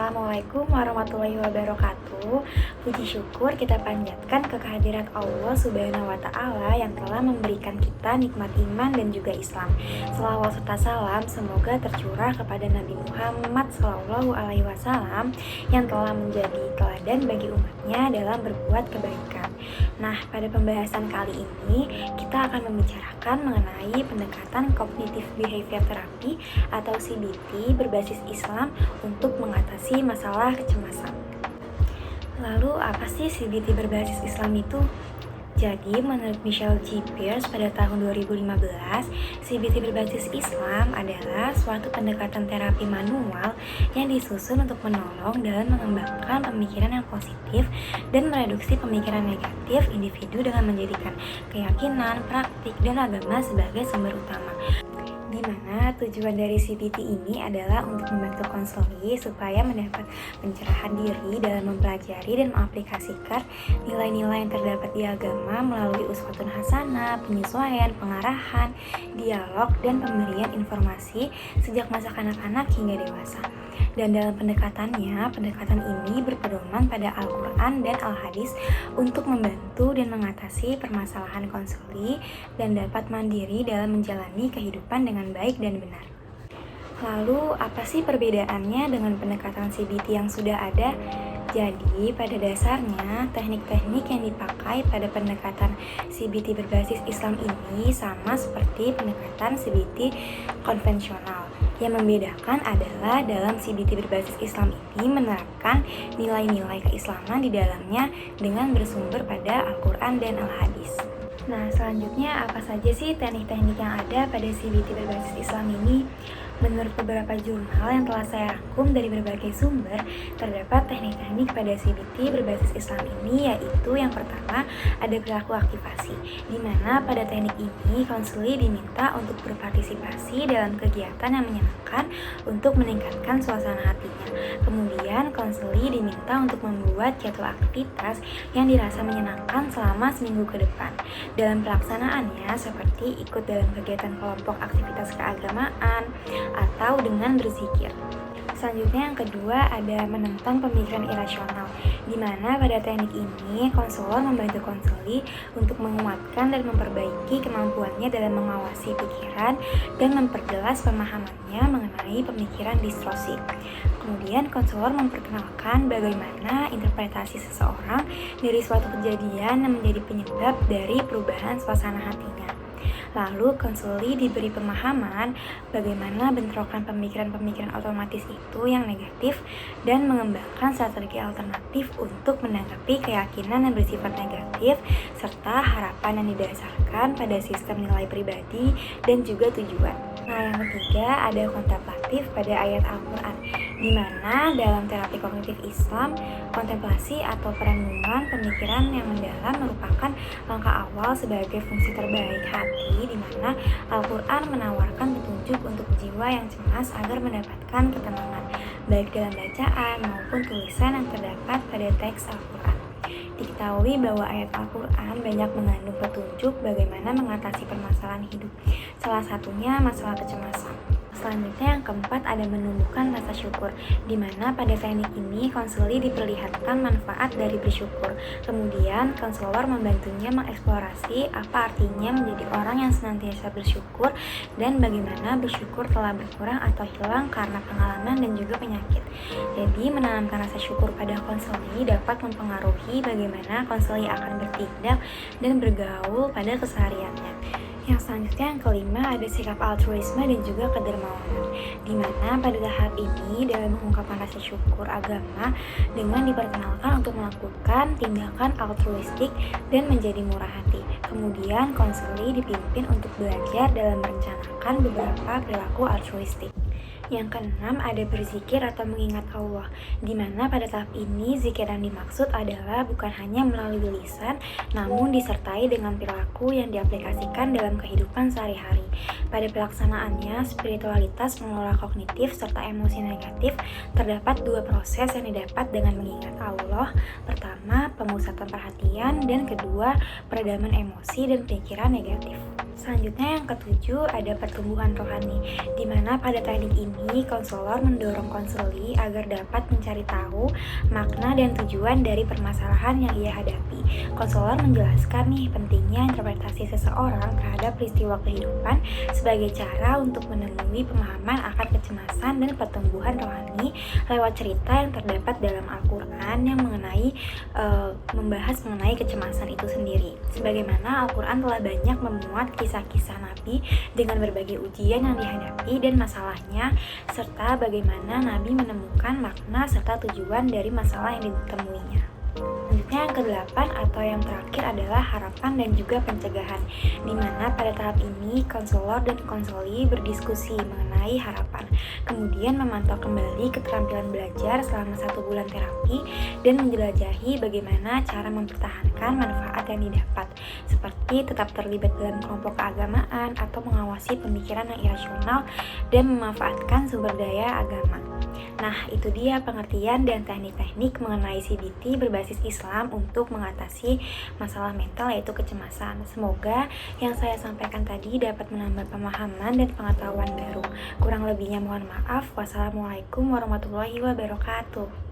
Assalamualaikum warahmatullahi wabarakatuh. Puji syukur kita panjatkan ke kehadirat Allah Subhanahu wa Ta'ala yang telah memberikan kita nikmat iman dan juga Islam. Selawat serta salam semoga tercurah kepada Nabi Muhammad SAW yang telah menjadi teladan bagi umatnya dalam berbuat kebaikan. Nah, pada pembahasan kali ini kita akan membicarakan mengenai pendekatan Cognitive Behavior Therapy atau CBT berbasis Islam untuk mengatasi masalah kecemasan. Lalu apa sih CBT berbasis Islam itu? Jadi, menurut Michelle G. Pearce pada tahun 2015, CBT berbasis Islam adalah suatu pendekatan terapi manual yang disusun untuk menolong dalam mengembangkan pemikiran yang positif dan mereduksi pemikiran negatif individu dengan menjadikan keyakinan, praktik, dan agama sebagai sumber utama. Di mana tujuan dari CBT ini adalah untuk membantu konseli supaya mendapat pencerahan diri dalam mempelajari dan mengaplikasikan nilai-nilai yang terdapat di agama melalui uswatun hasanah, penyesuaian, pengarahan, dialog, dan pemberian informasi sejak masa kanak-kanak hingga dewasa. Dan dalam pendekatannya, pendekatan ini berpedoman pada Al-Quran dan Al-Hadis untuk membantu dan mengatasi permasalahan konseli dan dapat mandiri dalam menjalani kehidupan dengan baik dan benar. Lalu, apa sih perbedaannya dengan pendekatan CBT yang sudah ada? Jadi, pada dasarnya, teknik-teknik yang dipakai pada pendekatan CBT berbasis Islam ini sama seperti pendekatan CBT konvensional. Yang membedakan adalah dalam CBT berbasis Islam ini menerapkan nilai-nilai keislaman di dalamnya dengan bersumber pada Al-Quran dan Al-Hadis. Nah, selanjutnya apa saja sih teknik-teknik yang ada pada CBT berbasis Islam ini? Menurut beberapa jurnal yang telah saya rangkum dari berbagai sumber, terdapat teknik-teknik pada CBT berbasis Islam ini, yaitu yang pertama ada perilaku aktivasi, di mana pada teknik ini konseli diminta untuk berpartisipasi dalam kegiatan yang menyenangkan untuk meningkatkan suasana hatinya. Kemudian konseli diminta untuk membuat jadwal aktivitas yang dirasa menyenangkan selama seminggu ke depan. Dalam pelaksanaannya seperti ikut dalam kegiatan kelompok aktivitas keagamaan, atau dengan berzikir. Selanjutnya yang kedua ada menentang pemikiran irasional, di mana pada teknik ini konselor membantu konseli untuk menguatkan dan memperbaiki kemampuannya dalam mengawasi pikiran dan memperjelas pemahamannya mengenai pemikiran distorsi. Kemudian konselor memperkenalkan bagaimana interpretasi seseorang dari suatu kejadian yang menjadi penyebab dari perubahan suasana hatinya. Lalu konseli diberi pemahaman bagaimana bentrokan pemikiran-pemikiran otomatis itu yang negatif dan mengembangkan strategi alternatif untuk menanggapi keyakinan yang bersifat negatif serta harapan yang didasarkan pada sistem nilai pribadi dan juga tujuan. Nah, yang ketiga ada kontemplatif pada ayat Al-Quran, di mana dalam terapi kognitif Islam, kontemplasi atau perenungan pemikiran yang mendalam merupakan langkah awal sebagai fungsi terbaik hati, di mana Al-Quran menawarkan petunjuk untuk jiwa yang cemas agar mendapatkan ketenangan, baik dalam bacaan maupun tulisan yang terdapat pada teks Al-Quran. Diketahui bahwa ayat Al-Quran banyak mengandung petunjuk bagaimana mengatasi permasalahan hidup, salah satunya masalah kecemasan. Selanjutnya yang keempat ada menumbuhkan rasa syukur, di mana pada teknik ini konseli diperlihatkan manfaat dari bersyukur. Kemudian konselor membantunya mengeksplorasi apa artinya menjadi orang yang senantiasa bersyukur dan bagaimana bersyukur telah berkurang atau hilang karena pengalaman dan juga penyakit. Jadi menanamkan rasa syukur pada konseli dapat mempengaruhi bagaimana konseli akan bertindak dan bergaul pada kesehariannya. Yang selanjutnya yang kelima ada sikap altruisme dan juga kedermawanan, di mana pada tahap ini dalam mengungkapkan rasa syukur agama dengan diperkenalkan untuk melakukan tindakan altruistik dan menjadi murah hati. Kemudian konseli dipimpin untuk belajar dalam merencanakan beberapa perilaku altruistik. Yang keenam ada berzikir atau mengingat Allah, di mana pada tahap ini zikir yang dimaksud adalah bukan hanya melalui lisan, namun disertai dengan perilaku yang diaplikasikan dalam kehidupan sehari-hari. Pada pelaksanaannya, spiritualitas mengelola kognitif serta emosi negatif, terdapat dua proses yang didapat dengan mengingat Allah. Pertama, pemusatan perhatian, dan kedua, peredaman emosi dan pikiran negatif. Selanjutnya yang ketujuh ada pertumbuhan rohani, di mana pada teknik ini konselor mendorong konseli agar dapat mencari tahu makna dan tujuan dari permasalahan yang ia hadapi. Konselor menjelaskan nih pentingnya interpretasi seseorang terhadap peristiwa kehidupan sebagai cara untuk menemui pemahaman akan kecemasan dan pertumbuhan rohani lewat cerita yang terdapat dalam Al-Quran yang membahas mengenai kecemasan itu sendiri. Sebagaimana Al-Quran telah banyak memuat kisah-kisah Nabi dengan berbagai ujian yang dihadapi dan masalahnya, serta bagaimana Nabi menemukan makna serta tujuan dari masalah yang ditemuinya. Selanjutnya yang kedelapan atau yang terakhir adalah harapan dan juga pencegahan, di mana pada tahap ini konselor dan konseli berdiskusi mengenai harapan, kemudian memantau kembali keterampilan belajar selama 1 bulan terapi dan menjelajahi bagaimana cara mempertahankan manfaat yang didapat, seperti tetap terlibat dalam kelompok keagamaan atau mengawasi pemikiran yang irasional dan memanfaatkan sumber daya agama. Nah, itu dia pengertian dan teknik-teknik mengenai CBT berbasis Islam untuk mengatasi masalah mental yaitu kecemasan. Semoga yang saya sampaikan tadi dapat menambah pemahaman dan pengetahuan baru. Kurang lebihnya mohon maaf. Wassalamualaikum warahmatullahi wabarakatuh.